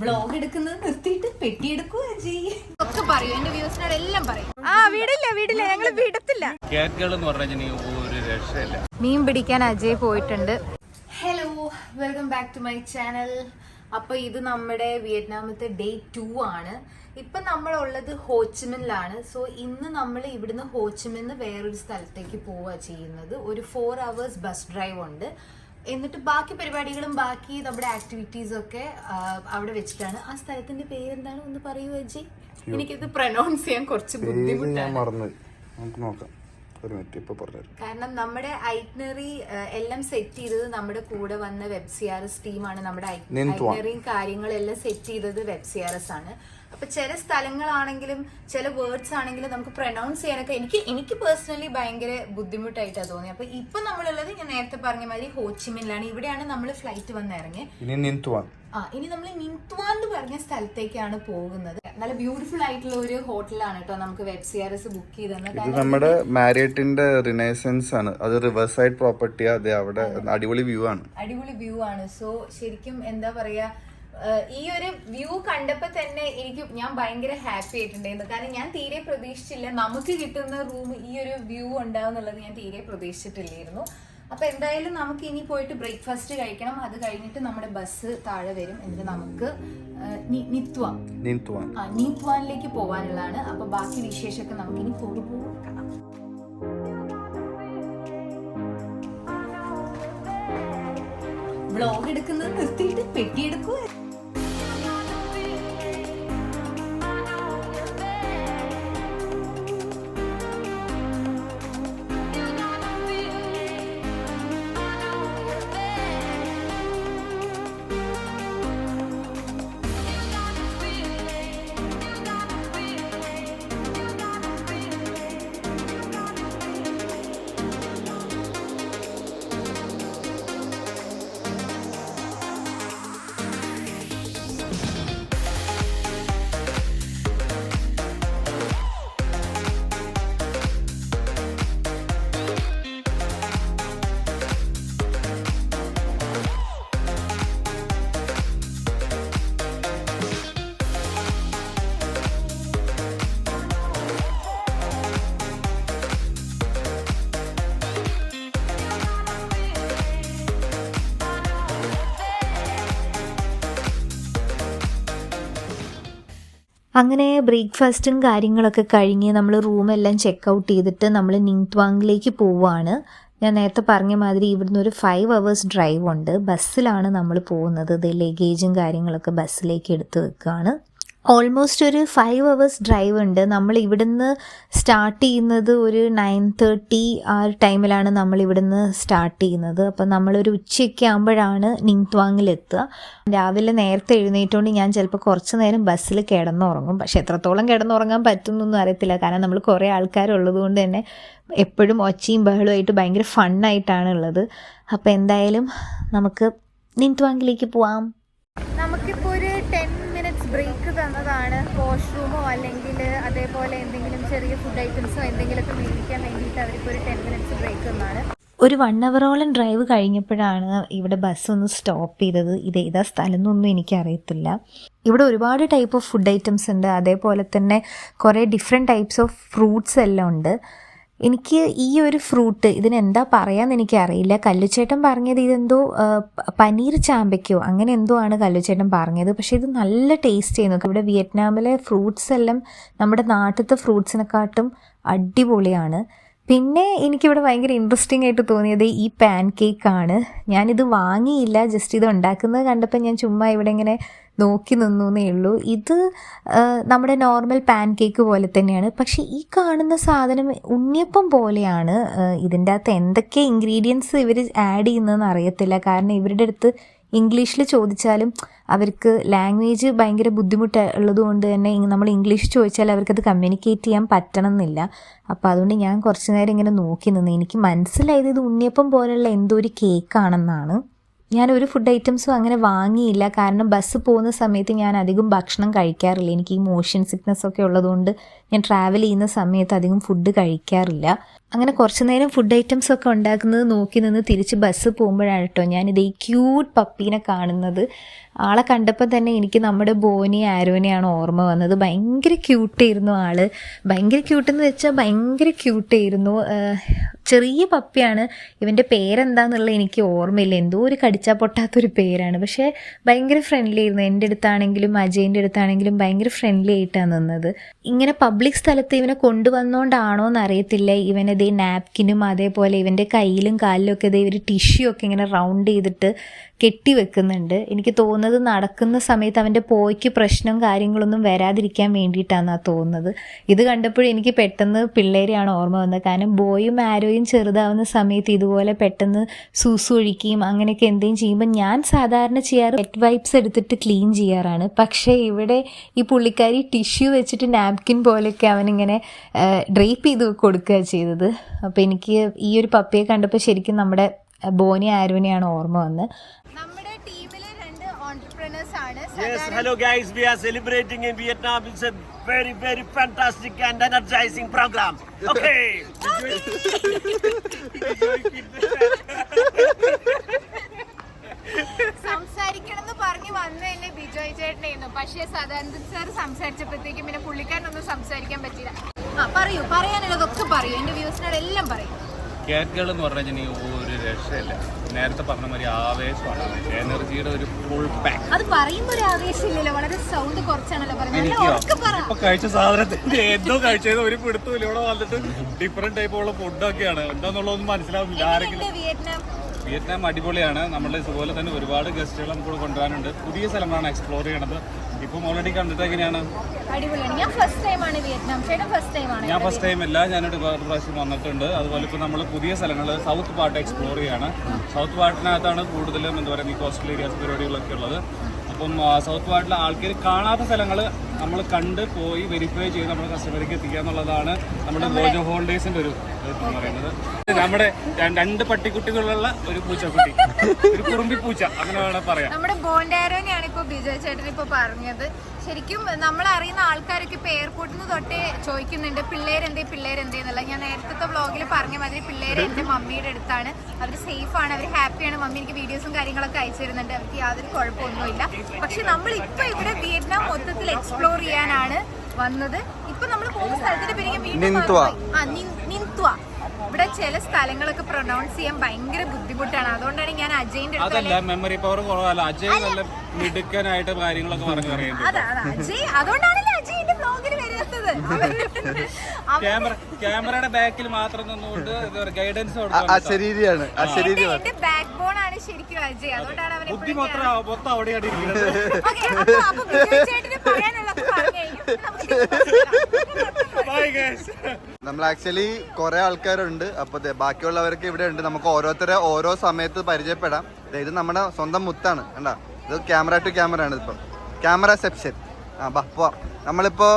Vlog എടുക്കുന്നത് നിർത്തിയിട്ട് പെട്ടി എടുക്കുക ഒക്കെ പറയൂ, എന്റെ വ്യൂസിനോട് എല്ലാം പറയും. വീടില്ല ഞങ്ങൾ വിടത്തില്ല. മീൻ പിടിക്കാൻ അജയ് പോയിട്ടുണ്ട്. Hello, welcome back to my channel. അപ്പൊ ഇത് നമ്മുടെ വിയറ്റ്നാമത്തെ ഡേ 2 ആണ്. ഇപ്പൊ നമ്മളുള്ളത് ഹോച്ചിമിനിലാണ്. സോ ഇന്ന് നമ്മൾ ഇവിടുന്ന് ഹോച്ചിമിന്ന് വേറൊരു സ്ഥലത്തേക്ക് പോവുക ചെയ്യുന്നത്. ഒരു 4 hours ബസ് ഡ്രൈവ് ഉണ്ട്. എന്നിട്ട് ബാക്കി പരിപാടികളും ബാക്കി നമ്മുടെ ആക്ടിവിറ്റീസും ഒക്കെ അവിടെ വെച്ചിട്ടാണ്. ആ സ്ഥലത്തിന്റെ പേരെന്താണ് ഒന്ന് പറയൂ അജയ്? എനിക്കിത് പ്രൊനൗൺസ് ചെയ്യാൻ കുറച്ച് ബുദ്ധിമുട്ടാണ്. കാരണം നമ്മുടെ ഐറ്റ്നറി എല്ലാം സെറ്റ് ചെയ്തത് നമ്മുടെ കൂടെ വന്ന വെബ്സിആർഎസ് ടീമാണ്. നമ്മുടെ ഐറ്റ്നറിയും കാര്യങ്ങളെല്ലാം സെറ്റ് ചെയ്തത് വെബ്സിആർഎസ് ആണ്. അപ്പൊ ചില സ്ഥലങ്ങളാണെങ്കിലും ചില വേർഡ്സ് ആണെങ്കിലും നമുക്ക് പ്രൊനൗൺസ് ചെയ്യാനൊക്കെ എനിക്ക് പേഴ്സണലി ഭയങ്കര ബുദ്ധിമുട്ടായിട്ടാണ് തോന്നി. അപ്പൊ ഇപ്പൊ നമ്മളുള്ളത് ഞാൻ നേരത്തെ പറഞ്ഞ മാതിരി ഹോച്ചിമിനിലാണ്. ഇവിടെയാണ് നമ്മൾ ഫ്ലൈറ്റ് വന്നിറങ്ങി. ഇനി നമ്മൾ നിൻത്വാൻ എന്ന് പറഞ്ഞ സ്ഥലത്തേക്കാണ് പോകുന്നത്. നല്ല ബ്യൂട്ടിഫുൾ ആയിട്ടുള്ള ഒരു ഹോട്ടലാണ് കേട്ടോ നമുക്ക് വെബ്സിആർഎസ് ബുക്ക് ചെയ്തത്. ഇത് നമ്മുടെ മാരിയറ്റിന്റെ റിനൈസൻസ് ആണ്. അത് റിവേഴ്സ് സൈഡ് പ്രോപ്പർട്ടിയാ. അവിടെ അടിപൊളി വ്യൂ ആണ്. സോ ശരിക്കും എന്താ പറയാ, ഈ ഒരു വ്യൂ കണ്ടപ്പോ തന്നെ ഞാൻ ഭയങ്കര ഹാപ്പി ആയിട്ടുണ്ടായിരുന്നു. കാരണം ഞാൻ തീരെ പ്രതീക്ഷിച്ചില്ല നമുക്ക് കിട്ടുന്ന റൂം ഈ ഒരു വ്യൂ ഉണ്ടാവും എന്നുള്ളത്. ഞാൻ തീരെ പ്രതീക്ഷിച്ചിട്ടില്ലായിരുന്നു. അപ്പൊ എന്തായാലും നമുക്ക് ഇനി പോയിട്ട് ബ്രേക്ക്ഫാസ്റ്റ് കഴിക്കണം. അത് കഴിഞ്ഞിട്ട് നമ്മുടെ ബസ് താഴെ വരും. എന്നിട്ട് നമുക്ക് നിൻത്വാനിലേക്ക് പോവാനുള്ളതാണ്. അപ്പൊ ബാക്കി വിശേഷമൊക്കെ നമുക്ക് ഇനി പോകുമ്പോൾ കാണാം. വ്ലോഗ് എടുക്കുന്നത് നിർത്തിയിട്ട് പെട്ടി എടുക്കുക. അങ്ങനെ ബ്രേക്ക്ഫാസ്റ്റും കാര്യങ്ങളൊക്കെ കഴിഞ്ഞ് നമ്മൾ റൂമെല്ലാം ചെക്ക് ഔട്ട് ചെയ്തിട്ട് നമ്മൾ നിൻത്വാങ്ങിലേക്ക് പോവുകയാണ്. ഞാൻ നേരത്തെ പറഞ്ഞ മാതിരി ഇവിടുന്ന് ഒരു 5 hours ഡ്രൈവ് ഉണ്ട്. ബസ്സിലാണ് നമ്മൾ പോകുന്നത്. ഇത് ലഗേജും കാര്യങ്ങളൊക്കെ ബസ്സിലേക്ക് എടുത്ത് വെക്കുകയാണ്. ഓൾമോസ്റ്റ് ഒരു 5 hours ഡ്രൈവ് ഉണ്ട്. നമ്മൾ ഇവിടുന്ന് സ്റ്റാർട്ട് ചെയ്യുന്നത് ഒരു 9:30 ആ ടൈമിലാണ് നമ്മൾ ഇവിടുന്ന് സ്റ്റാർട്ട് ചെയ്യുന്നത്. അപ്പം നമ്മളൊരു ഉച്ചയൊക്കെ ആകുമ്പോഴാണ് നിൻത്വാങ്ങിലെത്തുക. രാവിലെ നേരത്തെ എഴുന്നേറ്റുകൊണ്ട് ഞാൻ ചിലപ്പോൾ കുറച്ച് നേരം ബസ്സിൽ കിടന്നുറങ്ങും. പക്ഷെ എത്രത്തോളം കിടന്നുറങ്ങാൻ പറ്റുന്നൊന്നും അറിയത്തില്ല. കാരണം നമ്മൾ കുറേ ആൾക്കാരുള്ളത് കൊണ്ട് തന്നെ എപ്പോഴും ഒച്ചയും ബഹളമായിട്ട് ഭയങ്കര ഫണ്ണായിട്ടാണ് ഉള്ളത്. അപ്പോൾ എന്തായാലും നമുക്ക് നിൻത്വാങ്ങിലേക്ക് പോവാം. നമുക്കിപ്പോൾ ഒരു 10 minutes ബ്രേക്ക് തന്നതാണ്. വാഷ്റൂമോ അല്ലെങ്കിൽ അതേപോലെ എന്തെങ്കിലും ചെറിയ ഫുഡ് ഐറ്റംസോ എന്തെങ്കിലുമൊക്കെ മേടിക്കാൻ വേണ്ടിയിട്ട് അവർക്ക് ഒരു 10 minutes ബ്രേക്ക് തന്നാണ്. ഒരു 1 hour ഡ്രൈവ് കഴിഞ്ഞപ്പോഴാണ് ഇവിടെ ബസ് ഒന്ന് സ്റ്റോപ്പ് ചെയ്തത്. ഇത് ഏതാ സ്ഥലം എന്നൊന്നും എനിക്കറിയത്തില്ല. ഇവിടെ ഒരുപാട് ടൈപ്പ് ഓഫ് ഫുഡ് ഐറ്റംസ് ഉണ്ട്. അതേപോലെ തന്നെ കുറേ ഡിഫറെൻറ്റ് ടൈപ്സ് ഓഫ് ഫ്രൂട്ട്സ് എല്ലാം ഉണ്ട്. എനിക്ക് ഈ ഒരു ഫ്രൂട്ട് ഇതിനെന്താ പറയാന്ന് എനിക്കറിയില്ല. കല്ലുച്ചേട്ടൻ പറഞ്ഞത് ഇതെന്തോ പനീർ ചാമ്പയ്ക്കോ അങ്ങനെ എന്തോ ആണ് കല്ലുച്ചേട്ടൻ പറഞ്ഞത്. പക്ഷേ ഇത് നല്ല ടേസ്റ്റ് ചെയ്യുന്നു. ഇവിടെ വിയറ്റ്നാമിലെ ഫ്രൂട്ട്സ് എല്ലാം നമ്മുടെ നാട്ടിലത്തെ ഫ്രൂട്ട്സിനെക്കാട്ടും അടിപൊളിയാണ്. പിന്നെ എനിക്കിവിടെ ഭയങ്കര ഇൻട്രസ്റ്റിംഗ് ആയിട്ട് തോന്നിയത് ഈ പാൻ കേക്കാണ്. ഞാനിത് വാങ്ങിയില്ല, ജസ്റ്റ് ഇത് ഉണ്ടാക്കുന്നത് കണ്ടപ്പോൾ ഞാൻ ചുമ്മാ ഇവിടെ ഇങ്ങനെ നോക്കി നിന്നേ ഉള്ളൂ. ഇത് നമ്മുടെ നോർമൽ പാൻ കേക്ക് പോലെ തന്നെയാണ്. പക്ഷേ ഈ കാണുന്ന സാധനം ഉണ്ണിയപ്പം പോലെയാണ്. ഇതിൻ്റെ അകത്ത് എന്തൊക്കെ ഇൻഗ്രീഡിയൻസ് ഇവർ ആഡ് ചെയ്യുന്നതെന്ന് അറിയത്തില്ല. കാരണം ഇവരുടെ അടുത്ത് ഇംഗ്ലീഷിൽ ചോദിച്ചാലും അവർക്ക് ലാംഗ്വേജ് ഭയങ്കര ബുദ്ധിമുട്ടുള്ളത് കൊണ്ട് തന്നെ നമ്മൾ ഇംഗ്ലീഷ് ചോദിച്ചാൽ അവർക്കത് കമ്മ്യൂണിക്കേറ്റ് ചെയ്യാൻ പറ്റണം എന്നില്ല. അപ്പോൾ അതുകൊണ്ട് ഞാൻ കുറച്ച് നേരം ഇങ്ങനെ നോക്കി നിന്ന് എനിക്ക് മനസ്സിലായത് ഇത് ഉണ്ണിയപ്പം പോലെയുള്ള എന്തോ ഒരു കേക്കാണെന്നാണ്. ഞാനൊരു ഫുഡ് ഐറ്റംസും അങ്ങനെ വാങ്ങിയില്ല. കാരണം ബസ് പോകുന്ന സമയത്ത് ഞാൻ അധികം ഭക്ഷണം കഴിക്കാറില്ല. എനിക്ക് ഈ മോഷൻ സിക്നസ് ഒക്കെ ഉള്ളതുകൊണ്ട് ഞാൻ ട്രാവൽ ചെയ്യുന്ന സമയത്ത് അധികം ഫുഡ് കഴിക്കാറില്ല. അങ്ങനെ കുറച്ച് നേരം ഫുഡ് ഐറ്റംസ് ഒക്കെ ഉണ്ടാക്കുന്നത് നോക്കി നിന്ന് തിരിച്ച് ബസ് പോകുമ്പോഴാണ് കേട്ടോ ഞാനിത് ഈ ക്യൂട്ട് പപ്പീനെ കാണുന്നത്. ആളെ കണ്ടപ്പോൾ തന്നെ എനിക്ക് നമ്മുടെ ബോനി ആരോനെയാണ് ഓർമ്മ വന്നത്. ഭയങ്കര ക്യൂട്ടായിരുന്നു ആള്. ഭയങ്കര ക്യൂട്ടെന്ന് വെച്ചാൽ ഭയങ്കര ക്യൂട്ടായിരുന്നു. ചെറിയ പപ്പിയാണ്. ഇവൻ്റെ പേരെന്താന്നുള്ളത് എനിക്ക് ഓർമ്മയില്ല. എന്തോ ഒരു കടിച്ചാൽ പൊട്ടാത്തൊരു പേരാണ്. പക്ഷേ ഭയങ്കര ഫ്രണ്ട്ലി ആയിരുന്നു. എൻ്റെ അടുത്താണെങ്കിലും അജയൻ്റെ അടുത്താണെങ്കിലും ഭയങ്കര ഫ്രണ്ട്ലി ആയിട്ടാണ് നിന്നത്. ഇങ്ങനെ പബ്ലിക് സ്ഥലത്ത് ഇവനെ കൊണ്ടുവന്നോണ്ടാണോ എന്നറിയത്തില്ല, ഇവനതേ നാപ്കിനും അതേപോലെ ഇവൻ്റെ കയ്യിലും കാലിലും ഒക്കെ ഇതേ ഒരു ടിഷ്യൂ ഒക്കെ ഇങ്ങനെ റൗണ്ട് ചെയ്തിട്ട് കെട്ടി വെക്കുന്നുണ്ട്. എനിക്ക് തോന്നുന്നത് നടക്കുന്ന സമയത്ത് അവൻ്റെ പോയ്ക്ക് പ്രശ്നം കാര്യങ്ങളൊന്നും വരാതിരിക്കാൻ വേണ്ടിയിട്ടാണെന്നാണ് തോന്നുന്നത്. ഇത് കണ്ടപ്പോഴും എനിക്ക് പെട്ടെന്ന് പിള്ളേരെയാണ് ഓർമ്മ വന്നത്. കാരണം ബോയും ആരോയും ചെറുതാവുന്ന സമയത്ത് ഇതുപോലെ പെട്ടെന്ന് സൂസു ഒഴിക്കുകയും അങ്ങനെയൊക്കെ എന്തെങ്കിലും ചെയ്യുമ്പോൾ ഞാൻ സാധാരണ ചെയ്യാറ് വെറ്റ് വൈപ്സ് എടുത്തിട്ട് ക്ലീൻ ചെയ്യാറാണ്. പക്ഷേ ഇവിടെ ഈ പുള്ളിക്കാരി ടിഷ്യൂ വെച്ചിട്ട് നാപ്കിൻ പോലെയൊക്കെ അവനിങ്ങനെ ഡ്രേപ്പ് ചെയ്ത് കൊടുക്കുക ചെയ്തത്. അപ്പോൾ എനിക്ക് ഈ ഒരു പപ്പിയെ കണ്ടപ്പോൾ ശരിക്കും നമ്മുടെ ബോനി ആരോനെയാണ് ഓർമ്മ വന്നത്. നമ്മുടെ ടീമിലെ 2 ഓൺട്രപ്രനേഴ്സ് ആണ്. Yes, hello guys. We are celebrating in Vietnam. It's a very, very fantastic and energizing program. Okay. സംസാരിക്കണമെന്ന് പറഞ്ഞ് വന്നതല്ലേ ബിജോയ് ചേട്ടനായിരുന്നു. പക്ഷേ സദാനന്ദൻ സാർ സംസാരിച്ചപ്പോഴത്തേക്കും പിന്നെ പുള്ളിക്കാരനൊന്നും സംസാരിക്കാൻ പറ്റില്ല. പറയൂ, പറയാനുള്ളതൊക്കെ പറയൂ. എന്റെ വ്യൂസിനോട് എല്ലാം പറയൂ. കേക്കുകൾ എന്ന് പറഞ്ഞു കഴിഞ്ഞാൽ ഒരു രക്ഷയില്ല. നേരത്തെ പറഞ്ഞ മാതിരി ആവേശമാണ്, എനർജിയുടെ ഒരു ഫുൾ പാക്ക്. അത് പറയുമ്പോ ഒരു ആവേശമില്ലല്ലോ, വളരെ സൗണ്ട് കുറച്ചാണല്ലോ പറയുന്നത്. ഇപ്പൊ കഴിച്ച സാധനത്തിന്റെ എന്തോ കഴിച്ചത് ഒരു പിടുത്തമില്ല. ഇവിടെ വന്നിട്ട് ഡിഫറെന്റ് ടൈപ്പുള്ള ഫുഡൊക്കെയാണ്. എന്താന്നുള്ളതൊന്നും മനസ്സിലാവുന്നില്ല ആരെങ്കിലും. വിയറ്റ്നാം അടിപൊളിയാണ്. നമ്മളുടെ ഇതുപോലെ തന്നെ ഒരുപാട് ഗസ്റ്റുകൾ നമുക്ക് കൊണ്ടുവരാനുണ്ട്. പുതിയ സ്ഥലങ്ങളാണ് എക്സ്പ്ലോർ ചെയ്യണത്. ഇപ്പം ഓൾറെഡി കണ്ടിട്ട് എങ്ങനെയാണ്? ഞാൻ ഫസ്റ്റ് ടൈം അല്ല, ഞാനൊരു പ്രാവശ്യം വന്നിട്ടുണ്ട്. അതുപോലെ ഇപ്പോൾ നമ്മൾ പുതിയ സ്ഥലങ്ങൾ സൗത്ത് പാർട്ട് എക്സ്പ്ലോർ ചെയ്യാണ്. സൗത്ത് പാർട്ടിനകത്താണ് കൂടുതലും എന്താ പറയുക ഈ കോസ്റ്റൽ ഏരിയാസ് പരിപാടികളൊക്കെ ഉള്ളത്. അപ്പം സൗത്ത് പാർട്ടിലെ ആൾക്കാർ കാണാത്ത സ്ഥലങ്ങൾ നമ്മൾ കണ്ട് പോയി വെരിഫൈ ചെയ്ത് നമ്മുടെ കസ്റ്റമർക്ക് എത്തിക്കുക എന്നുള്ളതാണ് നമ്മുടെ ഗോജോ ഹോളിഡേയ്സിന്റെ ഒരു എന്ന് പറയുന്നത്. നമ്മുടെ 2 പട്ടിക്കുട്ടികളുള്ള ഒരു പൂച്ചക്കുട്ടി, ഒരു കുറുമ്പി പൂച്ച, അങ്ങനെ വേണം പറയാം. നമ്മുടെ ബോണ്ടാരോനെയാണ് ഇപ്പൊ ബിജോയ് ചേട്ടൻ ഇപ്പൊ പറഞ്ഞത്. ശരിക്കും നമ്മൾ അറിയുന്ന ആൾക്കാരൊക്കെ ഇപ്പൊ എയർപോർട്ടിൽ നിന്ന് തൊട്ടേ ചോദിക്കുന്നുണ്ട് പിള്ളേരെന്തേ എന്നുള്ള. ഞാൻ നേരത്തെ വ്ളോഗിൽ പറഞ്ഞ മാതിരി പിള്ളേർ എന്റെ മമ്മിയുടെ അടുത്താണ്. അവർ സേഫ് ആണ്, അവർ ഹാപ്പിയാണ്. മമ്മി എനിക്ക് വീഡിയോസും കാര്യങ്ങളൊക്കെ അയച്ചു തരുന്നുണ്ട്. അവർക്ക് യാതൊരു കുഴപ്പമൊന്നുമില്ല. പക്ഷെ നമ്മൾ ഇപ്പൊ ഇവിടെ വിയറ്റ്നാം മൊത്തത്തിൽ എക്സ്പ്ലോർ ചെയ്യാനാണ് വന്നത്. ഇപ്പൊ നമ്മൾ പോകുന്ന സ്ഥലത്തിന്റെ പേര് നിൻത്വ. ഇവിടെ ചില സ്ഥലങ്ങളൊക്കെ പ്രൊനൗൺസ് ചെയ്യാൻ ഭയങ്കര ബുദ്ധിമുട്ടാണ്. അതുകൊണ്ടാണ് ഞാൻ അജയിന്റെ അതല്ല മെമ്മറി പവർ കുറവല്ല, അജയ് നല്ല മിടുക്കനായിട്ട് കാര്യങ്ങളൊക്കെ പറഞ്ഞു പറയുന്നത്. അജയ് അതുകൊണ്ടാണല്ലോ അജയിന്റെ ബ്ലോഗിൽ വരാത്തത്. ക്യാമറയുടെ ബാക്കിൽ മാത്രം നിന്നുകൊണ്ട് ഗൈഡൻസ് എന്റെ ബാക്ക് ബോൺ ആണ് ശരിക്കും അജയ്. അതുകൊണ്ടാണ് അവൻ ബുദ്ധി മൊത്തം അവിടെയാണ് ഇരിക്കുന്നത്. നമ്മൾ ആക്ച്വലി കുറെ ആൾക്കാരുണ്ട്. അപ്പൊ ബാക്കിയുള്ളവരൊക്കെ ഇവിടെ ഉണ്ട്. നമുക്ക് ഓരോരുത്തരെ ഓരോ സമയത്ത് പരിചയപ്പെടാം. ഇത് നമ്മുടെ സ്വന്തം മുത്താണ്. കണ്ടാ, ഇത് ക്യാമറ ടു ക്യാമറ ആണ്. ഇപ്പം ക്യാമറ സെപ്ഷൻ. പോവാം. നമ്മളിപ്പോ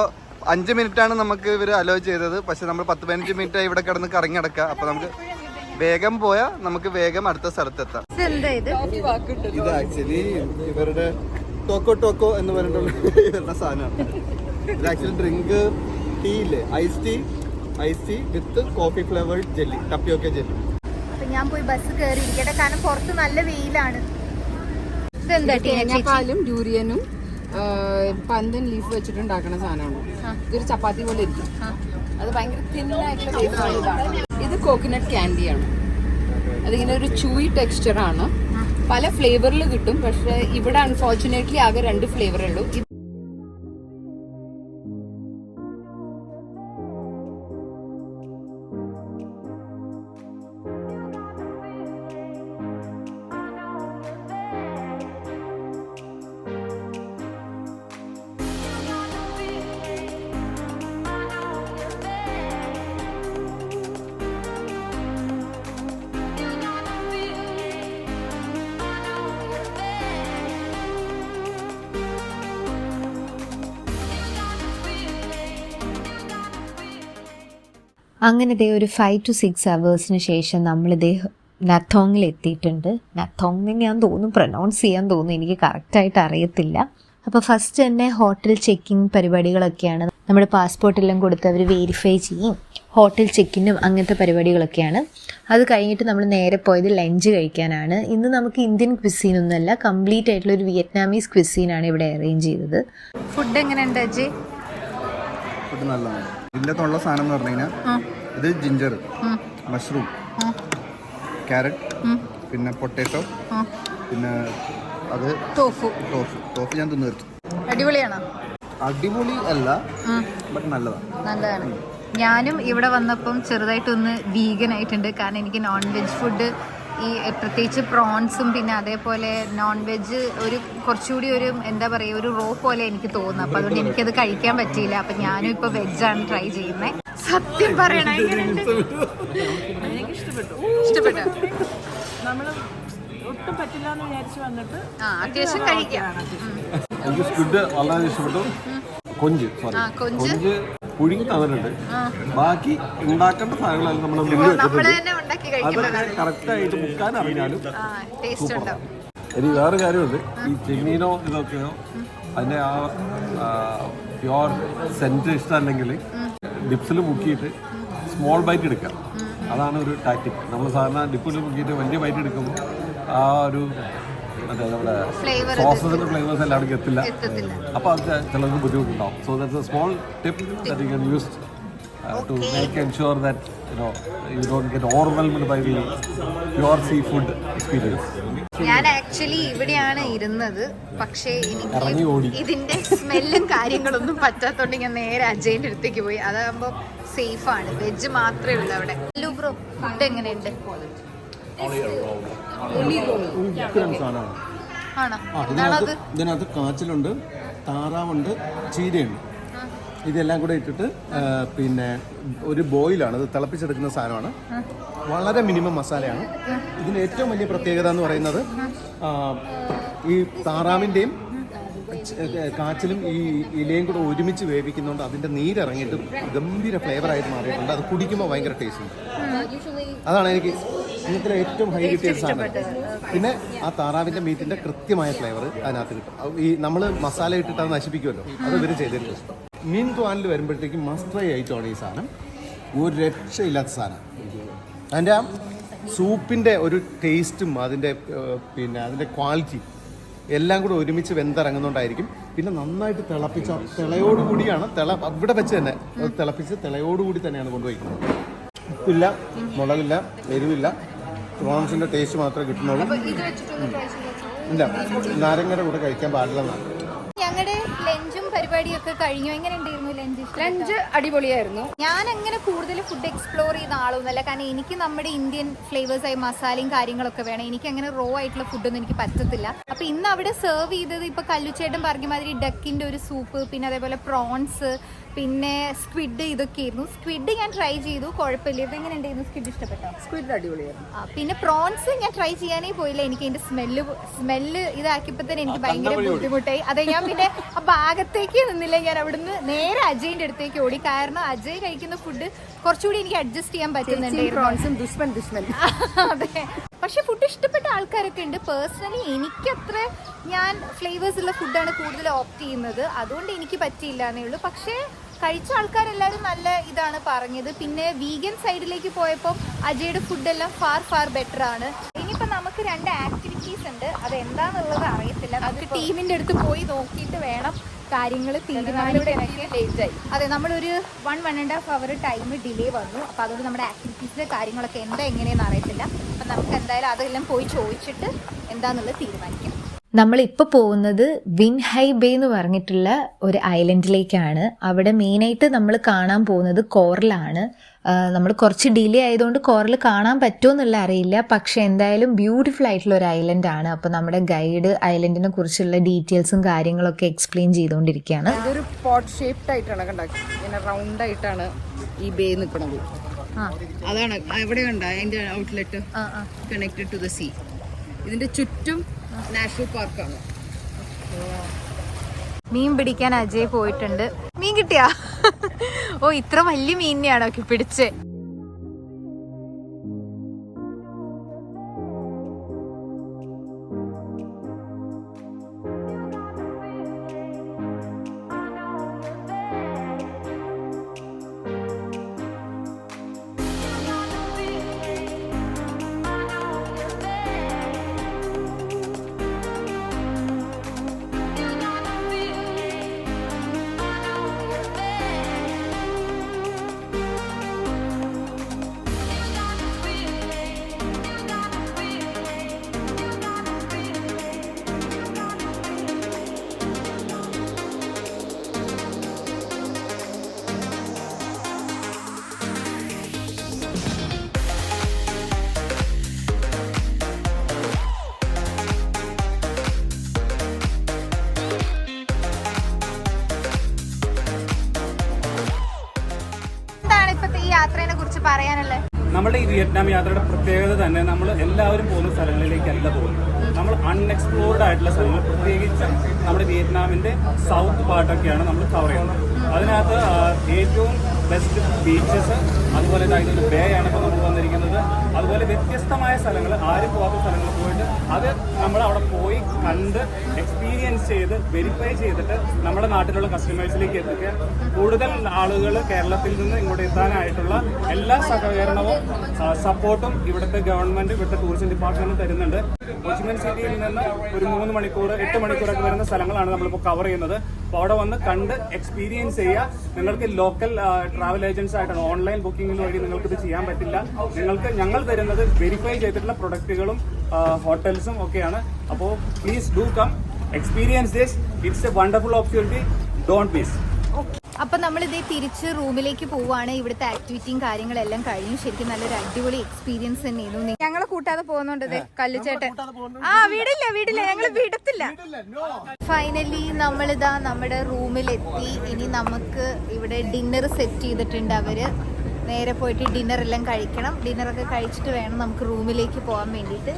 5 മിനിറ്റാണ് നമുക്ക് ഇവർ അലോ ചെയ്തത്. പക്ഷെ നമ്മൾ 10-15 മിനിറ്റ് ഇവിടെ കിടന്ന് കറങ്ങി നടക്കുക. അപ്പൊ നമുക്ക് വേഗം പോയാൽ നമുക്ക് വേഗം അടുത്ത സ്ഥലത്തെത്താം. ഇത് ആക്ച്വലി ഇവരുടെ ടോക്കോ എന്ന് പറഞ്ഞിട്ടുള്ള ഇവരുടെ സാധനമാണ്. ഇത് ആക്ച്വലി ഡ്രിങ്ക് ടീ ഇല്ലേ, ice tea with coffee flavoured jelly, tapioca jelly. അപ്പൊ ഞാൻ പോയി ബസ് കയറി ഇരിക്കട്ടെ, കാരണം പുറത്ത് നല്ല വെയിലാണ്. തേങ്ങാപ്പാലും ഡ്യൂരിയനും പന്തൻ ലീഫ് വെച്ചിട്ടുണ്ടാക്കണ സാധനമാണ്. ഇതൊരു ചപ്പാത്തി പോലെ ഇരിക്കും. അത് ഭയങ്കര തിന്നായിട്ടുള്ള. ഇത് കോക്കനട്ട് ക്യാൻഡിയാണ്. അതിങ്ങനെ ഒരു ചൂയി ടെക്സ്ചറാണ്. പല ഫ്ലേവറിൽ കിട്ടും. പക്ഷെ ഇവിടെ അൺഫോർച്ചുനേറ്റ്ലി ആകെ 2 ഫ്ലേവറേ ഉള്ളൂ. അങ്ങനെ ഒരു 5 to 6 hours ശേഷം നമ്മളിതേ നത്തോങ്ങിൽ എത്തിയിട്ടുണ്ട്. നത്തോങ് ഞാൻ തോന്നുന്നു പ്രൊനൗൺസ് ചെയ്യാൻ തോന്നുന്നു, എനിക്ക് കറക്റ്റായിട്ട് അറിയത്തില്ല. അപ്പോൾ ഫസ്റ്റ് തന്നെ ഹോട്ടൽ ചെക്കിങ് പരിപാടികളൊക്കെയാണ്. നമ്മുടെ പാസ്പോർട്ടെല്ലാം കൊടുത്ത് അവർ വെരിഫൈ ചെയ്യും, ഹോട്ടൽ ചെക്കിനും അങ്ങനത്തെ പരിപാടികളൊക്കെയാണ്. അത് കഴിഞ്ഞിട്ട് നമ്മൾ നേരെ പോയത് ലഞ്ച് കഴിക്കാനാണ്. ഇന്ന് നമുക്ക് ഇന്ത്യൻ ക്വിസീനൊന്നുമല്ല, കംപ്ലീറ്റ് ആയിട്ടുള്ളൊരു വിയറ്റ്നാമീസ് ക്വിസീനാണ് ഇവിടെ അറേഞ്ച് ചെയ്തത്. ഫുഡ് എങ്ങനെയുണ്ട് അജയ്? ഫുഡ് നല്ലതാണ്. ഇതിൻ്റെ അകത്തുള്ള സാധനം എന്ന് പറഞ്ഞു കഴിഞ്ഞാൽ ഇത് ജിഞ്ചർ, മഷ്റൂം, ക്യാരറ്റ്, പിന്നെ പൊട്ടാറ്റോ, പിന്നെ അത് ടോഫു. ടോഫു ഞാൻ തിന്നു തീർത്തു. അടിപൊളിയാണോ? അടിപൊളി അല്ല, ബട്ട് നല്ലതാണ്. ഞാനും ഇവിടെ വന്നപ്പം ചെറുതായിട്ടൊന്ന് വീഗൻ ആയിട്ടുണ്ട്. കാരണം എനിക്ക് നോൺ വെജ് ഫുഡ്, ഈ പ്രത്യേകിച്ച് പ്രോൺസും പിന്നെ അതേപോലെ നോൺ വെജ് ഒരു കുറച്ചുകൂടി ഒരു എന്താ പറയുക ഒരു റോ പോലെ എനിക്ക് തോന്നുന്നു. അപ്പം അതുകൊണ്ട് എനിക്കത് കഴിക്കാൻ പറ്റിയില്ല. അപ്പം ഞാനും ഇപ്പോൾ വെജാണ് ട്രൈ ചെയ്യുന്നത്. സത്യം പറയണ ഇഷ്ടപ്പെട്ടു. ഒട്ടും പറ്റില്ല എന്ന് വിചാരിച്ചു വന്നിട്ട് അത്യാവശ്യം കഴിക്കാം. എനിക്ക് സ്ക്വിഡ് വളരെ ഇഷ്ടപ്പെട്ടു. കൊഞ്ച് പുഴുങ്ങി തന്നിട്ടുണ്ട്. ബാക്കി ഉണ്ടാക്കേണ്ട സാധനങ്ങളെല്ലാം നമ്മൾ അതൊക്കെ കറക്റ്റായിട്ട് മുക്കാൻ അറിഞ്ഞാലും ഇനി വേറെ കാര്യമുണ്ട്. ഈ ചെമ്മീനോ ഇതൊക്കെയോ അതിൻ്റെ ആ പ്യുവർ സെൻറ്റ് ഇഷ്ടമല്ലെങ്കിൽ ഡിപ്സിൽ മുക്കിയിട്ട് സ്മോൾ ബൈറ്റ് എടുക്കാം. അതാണ് ഒരു ടാക്ടിക്. നമ്മൾ സാധാരണ ഡിപ്പിൽ മുക്കിയിട്ട് വലിയ ബൈറ്റ് എടുക്കുമ്പോൾ ആ ഒരു അതെ നമ്മുടെ സോസസിന്റെ ഫ്ലേവേഴ്സ് എല്ലാവർക്കും എത്തില്ല. അപ്പോൾ അത് ചിലർക്ക് ബുദ്ധിമുട്ടുണ്ടാവും. So that's a small tip that you can use to make ensure that you don't get overwhelmed by the pure sea food experience. ഞാൻ ആക്ച്വലി ഇവിടെയാണ് ഇരുന്നത്, പക്ഷേ എനിക്ക് ഇതിന്റെ സ്മെല്ലും കാര്യങ്ങളൊന്നും പറ്റാത്തോണ്ട് ഞാൻ നേരെ അജയന്റെ അടുത്തേക്ക് പോയി. അതാകുമ്പോൾ സേഫാണ്. വെജ് മാത്രമേ ഉള്ളൂ അവിടെ. ബ്രോ, ഫുഡ് എങ്ങനെയുണ്ട്? ഇതിനകത്ത് കാച്ചിലുണ്ട്, താറാവുണ്ട്, ചീരയുണ്ട്. ഇതെല്ലാം കൂടെ ഇട്ടിട്ട് പിന്നെ ഒരു ബോയിലാണ്, ഇത് തിളപ്പിച്ചെടുക്കുന്ന സാധനമാണ്. വളരെ മിനിമം മസാലയാണ്. ഇതിന് ഏറ്റവും വലിയ പ്രത്യേകത എന്ന് പറയുന്നത് ഈ താറാവിൻ്റെയും കാച്ചിലും ഈ ഇലയും കൂടെ ഒരുമിച്ച് വേവിക്കുന്നതുകൊണ്ട് അതിൻ്റെ നീരിറങ്ങിയിട്ട് ഗംഭീര ഫ്ലേവറായിട്ട് മാറിയിട്ടുണ്ട്. അത് കുടിക്കുമ്പോൾ ഭയങ്കര ടേസ്റ്റ് ഉണ്ട്. അതാണ് എനിക്ക് ഇന്നത്തെ ഏറ്റവും ഹൈ കിട്ടിയ സാധനം. പിന്നെ ആ താറാവിൻ്റെ മീറ്റിൻ്റെ കൃത്യമായ ഫ്ലേവർ അതിനകത്ത് കിട്ടും. ഈ നമ്മൾ മസാല ഇട്ടിട്ട് അത് നശിപ്പിക്കുമല്ലോ, അത് ഇവർ ചെയ്തിട്ടുണ്ട്. മീൻ ത്വാനിൽ വരുമ്പോഴത്തേക്കും മസ്റ്റ് ട്രൈ ആയിട്ടാണ് ഈ സാധനം. ഒരു രക്ഷയില്ലാത്ത സാധനം. അതിൻ്റെ ആ സൂപ്പിൻ്റെ ഒരു ടേസ്റ്റും അതിൻ്റെ പിന്നെ അതിൻ്റെ ക്വാളിറ്റി എല്ലാം കൂടെ ഒരുമിച്ച് വെന്തിറങ്ങുന്നതുകൊണ്ടായിരിക്കും. പിന്നെ നന്നായിട്ട് തിളപ്പിച്ച തിളയോടുകൂടിയാണ് ഇവിടെ വെച്ച് തന്നെ തിളപ്പിച്ച് തിളയോടുകൂടി തന്നെയാണ് കൊണ്ടുപോയിരിക്കുന്നത്. ഉപ്പില്ല, മുളകില്ല, എരിവില്ല, പ്രോൺസിൻ്റെ ടേസ്റ്റ് മാത്രമേ കിട്ടുന്നുള്ളൂ. ഇല്ല, നാരങ്ങയുടെ കൂടെ കഴിക്കാൻ പാടില്ലെന്നാണ്. ഞങ്ങളുടെ ലഞ്ചും പരിപാടിയൊക്കെ കഴിഞ്ഞു. എങ്ങനെയുണ്ടായിരുന്നു ലഞ്ച്? അടിപൊളിയായിരുന്നു. ഞാൻ അങ്ങനെ കൂടുതൽ ഫുഡ് എക്സ്പ്ലോർ ചെയ്യുന്ന ആളൊന്നുമല്ല. കാരണം എനിക്ക് നമ്മുടെ ഇന്ത്യൻ ഫ്ലേവേഴ്സായി മസാലയും കാര്യങ്ങളൊക്കെ വേണം. എനിക്ക് അങ്ങനെ റോ ആയിട്ടുള്ള ഫുഡൊന്നും എനിക്ക് പറ്റത്തില്ല. അപ്പൊ ഇന്ന് അവിടെ സെർവ് ചെയ്തത് ഇപ്പൊ കല്ലുച്ചേട്ടൻ പറഞ്ഞ മാതിരി ഡക്കിന്റെ ഒരു സൂപ്പ്, പിന്നെ അതേപോലെ പ്രോൺസ്, പിന്നെ സ്ക്വിഡ്, ഇതൊക്കെയായിരുന്നു. സ്ക്വിഡ് ഞാൻ ട്രൈ ചെയ്തു, കുഴപ്പമില്ല. ഇത് എങ്ങനെ ഉണ്ടായിരുന്നു? സ്ക്വിഡ് ഇഷ്ടപ്പെട്ടോ? സ്ക്വിഡ് അടിപൊളിയായിരുന്നു. പിന്നെ പ്രോൺസ് ഞാൻ ട്രൈ ചെയ്യാനേ പോയില്ല. എനിക്ക് അതിന്റെ സ്മെല്ല് ഇതാക്കിയപ്പോൾ തന്നെ എനിക്ക് ഭയങ്കര ബുദ്ധിമുട്ടായി. അതെ, ഞാൻ പിന്നെ ആ ഭാഗത്തേക്ക് നിന്നില്ല. ഞാൻ അവിടുന്ന് നേരെ അജയിന്റെ അടുത്തേക്ക് ഓടി. കാരണം അജയ് കഴിക്കുന്ന ഫുഡ് കുറച്ചുകൂടി എനിക്ക് അഡ്ജസ്റ്റ് ചെയ്യാൻ പറ്റുന്നുണ്ട്. അതെ, പക്ഷെ ഫുഡ് ഇഷ്ടപ്പെട്ട ആൾക്കാരൊക്കെ ഉണ്ട്. പേഴ്സണലി എനിക്കത്ര ഞാൻ ഫ്ലേവേഴ്സ് ഉള്ള ഫുഡാണ് കൂടുതൽ ഓപ്റ്റ് ചെയ്യുന്നത്. അതുകൊണ്ട് എനിക്ക് പറ്റിയില്ല എന്നേ ഉള്ളൂ. പക്ഷേ കഴിച്ച ആൾക്കാരെല്ലാവരും നല്ല ഇതാണ് പറഞ്ഞത്. പിന്നെ വീഗൻ സൈഡിലേക്ക് പോയപ്പോൾ അജയുടെ ഫുഡെല്ലാം ഫാർ ബെറ്റർ ആണ്. ഇനിയിപ്പോൾ നമുക്ക് 2 ആക്ടിവിറ്റീസ് ഉണ്ട്. അത് എന്താണെന്നുള്ളത് അറിയത്തില്ല. അത് ടീമിൻ്റെ അടുത്ത് പോയി നോക്കിയിട്ട് വേണം കാര്യങ്ങൾ തീരുമാനിക്കാനൊക്കെ. ലേറ്റായി. അതെ, നമ്മളൊരു 1.5 hour ടൈം ഡിലേ വന്നു. അപ്പോൾ അതുകൊണ്ട് നമ്മുടെ ആക്ടിവിറ്റീസിൻ്റെ കാര്യങ്ങളൊക്കെ എങ്ങനെയെന്ന് അറിയത്തില്ല. അപ്പം നമുക്ക് എന്തായാലും അതെല്ലാം പോയി ചോദിച്ചിട്ട് എന്താണെന്നുള്ളത് തീരുമാനിക്കാം. നമ്മളിപ്പോൾ പോകുന്നത് വിൻ ഹൈ ബേ എന്ന് പറഞ്ഞിട്ടുള്ള ഒരു ഐലൻഡിലേക്കാണ്. അവിടെ മെയിനായിട്ട് നമ്മൾ കാണാൻ പോകുന്നത് കോറലാണ്. നമ്മൾ കുറച്ച് ഡിലേ ആയതുകൊണ്ട് കോറൽ കാണാൻ പറ്റുമോ എന്നുള്ള അറിയില്ല. പക്ഷേ എന്തായാലും ബ്യൂട്ടിഫുൾ ആയിട്ടുള്ള ഒരു ഐലൻഡാണ്. അപ്പോൾ നമ്മുടെ ഗൈഡ് ഐലൻഡിനെ കുറിച്ചുള്ള ഡീറ്റെയിൽസും കാര്യങ്ങളൊക്കെ എക്സ്പ്ലെയിൻ ചെയ്തുകൊണ്ടിരിക്കുകയാണ്. ഇതൊരു പോട്ട് ഷേപ്ഡ് ആയിട്ടാണ് കണ്ടത്. ഇങ്ങനെ റൗണ്ട് ആയിട്ടാണ് ഈ ബേ നിൽക്കുന്നത്. അതാണ് എവിടെ കണ്ട അതിൻ്റെ outlet connected to the sea. ഇതിൻ്റെ ചുറ്റും നാഷണൽ പാർക്കാണ്. മീൻ പിടിക്കാൻ അജയ് പോയിട്ടുണ്ട്. മീൻ കിട്ടിയാ? ഓ, ഇത്ര വലിയ മീനിനെയാണോ പിടിച്ചേ? പറയാനുള്ളത്? നമ്മുടെ ഈ വിയറ്റ്നാം യാത്രയുടെ പ്രത്യേകത തന്നെ നമ്മൾ എല്ലാവരും പോകുന്ന സ്ഥലങ്ങളിലേക്കല്ല പോകുന്നത്. നമ്മൾ അൺഎക്സ്പ്ലോർഡ് ആയിട്ടുള്ള സ്ഥലങ്ങൾ, പ്രത്യേകിച്ച് നമ്മുടെ വിയറ്റ്നാമിന്റെ സൗത്ത് പാർട്ടൊക്കെയാണ് നമ്മൾ കവർ ചെയ്യുന്നത്. അതിനകത്ത് ഏറ്റവും ബെസ്റ്റ് ബീച്ചസ്, അതുപോലെ ഇതൊരു ബേ ആണ് ഇപ്പോൾ നമ്മൾ വന്നിരിക്കുന്നത്. അതുപോലെ വ്യത്യസ്തമായ സ്ഥലങ്ങൾ, ആരും പോകാത്ത സ്ഥലങ്ങൾ പോയിട്ട് അത് നമ്മൾ അവിടെ പോയി കണ്ട് എക്സ്പീരിയൻസ് ചെയ്ത് വെരിഫൈ ചെയ്തിട്ട് നമ്മുടെ നാട്ടിലുള്ള കസ്റ്റമേഴ്സിലേക്ക് എത്തിക്കുക. കൂടുതൽ ആളുകൾ കേരളത്തിൽ നിന്ന് ഇങ്ങോട്ട് എത്താനായിട്ടുള്ള എല്ലാ സഹകരണവും സപ്പോർട്ടും ഇവിടുത്തെ ഗവൺമെന്റ്, ഇവിടുത്തെ ടൂറിസം ഡിപ്പാർട്ട്മെന്റ് തരുന്നുണ്ട്. കൊച്ചിൻ സിറ്റിയിൽ നിന്ന് ഒരു 3 മണിക്കൂർ 8 മണിക്കൂറൊക്കെ വരുന്ന സ്ഥലങ്ങളാണ് നമ്മളിപ്പോൾ കവർ ചെയ്യുന്നത്. അപ്പോൾ അവിടെ വന്ന് കണ്ട് എക്സ്പീരിയൻസ് ചെയ്യുക. നിങ്ങൾക്ക് ലോക്കൽ ട്രാവൽ ഏജൻസ് ആയിട്ടാണ്, ഓൺലൈൻ ബുക്കിംഗ് വഴി നിങ്ങൾക്ക് ഇത് ചെയ്യാൻ പറ്റില്ല. നിങ്ങൾക്ക് ഞങ്ങൾ തരുന്നത് വെരിഫൈ ചെയ്തിട്ടുള്ള പ്രൊഡക്റ്റുകളും ഹോട്ടൽസും ഒക്കെയാണ്. അപ്പോൾ please do come experience this. It's a wonderful opportunity. Don't miss. അപ്പൊ നമ്മളിതേ തിരിച്ച് റൂമിലേക്ക് പോവാണ്. ഇവിടുത്തെ ആക്ടിവിറ്റിയും കാര്യങ്ങളെല്ലാം കഴിഞ്ഞു. ശരിക്കും നല്ലൊരു അടിപൊളി എക്സ്പീരിയൻസ് തന്നെയായിരുന്നു. ഞങ്ങളെ കൂട്ടാതെ പോകുന്നുണ്ട് കല്ലുചേട്ടൻ. വീടില്ല ഞങ്ങൾ വിടത്തില്ല. ഫൈനലി നമ്മളിതാ നമ്മുടെ റൂമിലെത്തി. ഇനി നമുക്ക് ഇവിടെ ഡിന്നർ സെറ്റ് ചെയ്തിട്ടുണ്ട് അവര്. നേരെ പോയിട്ട് ഡിന്നർ എല്ലാം കഴിക്കണം. ഡിന്നറൊക്കെ കഴിച്ചിട്ട് വേണം നമുക്ക് റൂമിലേക്ക് പോകാൻ വേണ്ടിയിട്ട്.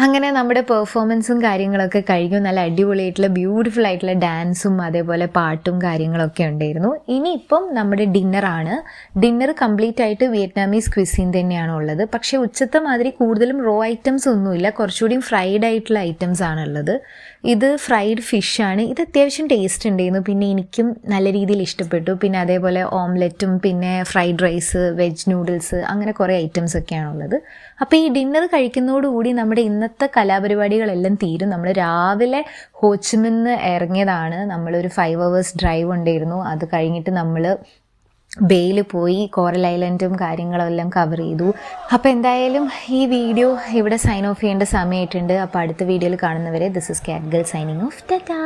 അങ്ങനെ നമ്മുടെ പെർഫോമൻസും കാര്യങ്ങളൊക്കെ കഴിഞ്ഞു. നല്ല അടിപൊളിയായിട്ടുള്ള ബ്യൂട്ടിഫുൾ ആയിട്ടുള്ള ഡാൻസും അതേപോലെ പാട്ടും കാര്യങ്ങളൊക്കെ ഉണ്ടായിരുന്നു. ഇനിയിപ്പം നമ്മുടെ ഡിന്നറാണ്. ഡിന്നർ കംപ്ലീറ്റ് ആയിട്ട് വിയറ്റ്നാമീസ് ക്വിസിൻ തന്നെയാണ് ഉള്ളത്. പക്ഷേ ഉച്ചത്തെ മാതിരി കൂടുതലും റോ ഐറ്റംസ് ഒന്നുമില്ല, കുറച്ചുകൂടി ഫ്രൈഡ് ആയിട്ടുള്ള ഐറ്റംസ് ആണുള്ളത്. ഇത് ഫ്രൈഡ് ഫിഷാണ്. ഇത് അത്യാവശ്യം ടേസ്റ്റ് ഉണ്ടായിരുന്നു. പിന്നെ എനിക്കും നല്ല രീതിയിൽ ഇഷ്ടപ്പെട്ടു. പിന്നെ അതേപോലെ ഓംലെറ്റും പിന്നെ ഫ്രൈഡ് റൈസ്, വെജ് നൂഡിൽസ്, അങ്ങനെ കുറേ ഐറ്റംസ് ഒക്കെയാണുള്ളത്. അപ്പോൾ ഈ ഡിന്നർ കഴിക്കുന്നതോടുകൂടി നമ്മുടെ ഇന്നത്തെ കലാപരിപാടികളെല്ലാം തീരും. നമ്മൾ രാവിലെ ഹോച്ചിമിന്ന് ഇറങ്ങിയതാണ്. നമ്മളൊരു 5 hours ഡ്രൈവ് ഉണ്ടായിരുന്നു. അത് കഴിഞ്ഞിട്ട് നമ്മൾ ബേയിൽ പോയി കോറൽ ഐലൻഡും കാര്യങ്ങളെല്ലാം കവർ ചെയ്തു. അപ്പോൾ എന്തായാലും ഈ വീഡിയോ ഇവിടെ സൈൻ ഓഫ് ചെയ്യേണ്ട സമയമായിട്ടുണ്ട്. അപ്പോൾ അടുത്ത വീഡിയോയിൽ കാണുന്നവരെ ദിസ് ഇസ് കാറ്റ് ഗേൾ സൈനിങ് ഓഫ്. ടാറ്റാ.